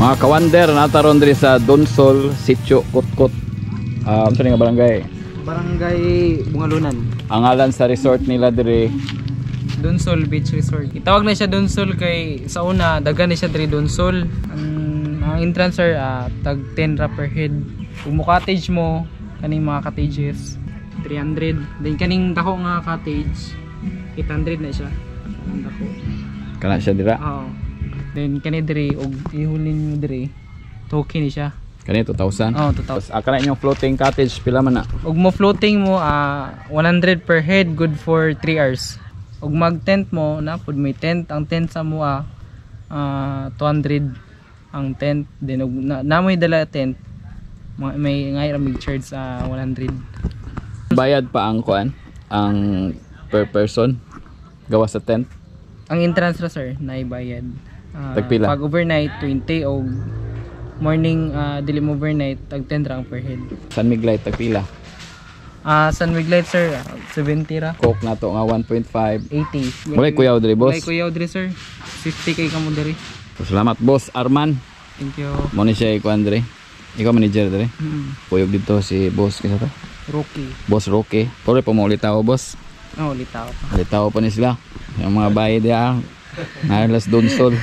Mga kawander, nataron diri sa Donsol, Sitio Kutkut. Ano nga barangay? Barangay Bungalunan. Ang ngalan sa resort nila diri Donsol Beach Resort. Itawag na siya Donsol kay sa una dagan ni siya diri Donsol. Ang entrance sir tag 10 ra per head. Kung mo cottage mo kaning mga cottages 300. Then kaning dako nga cottage 800 na siya. Ang dako. kana siya dira. Oo. Then kani diri og ihulin mo diri token ni siya. Kani 2,000. Oh, 2,000. Kana inyong floating cottage pila man na? Og mo floating mo 100 per head, good for 3 hours. Og mag tent mo na pud may tent, ang tent sa mo 200 ang tent. Then og namoy dala tent may ngay ra mig charge sa 100. Bayad pa ang kuan, ang per person gawa sa tent. Ang entrance ra sir naibayad. Tagpila? Pag overnight 20 og morning dili mo overnight tag 10 ra per head. San Miglay tagpila? San Miguel sir 70 ra. Coke na to nga 1.5. 80. Mulay kuyaw diri boss. Mulay kuyaw diri sir. 50 kay kamo diri. Salamat boss Arman. Thank you. Mo ni siya ikuan diri. Ikaw manager diri. Kuyog dito si boss kinsa to? Rocky. Boss Rocky. Pore pa mo ulitaw boss. Oh, litaw pa. Ulitaw pa ni sila. Yung mga bahay dia. Nalas Donsol.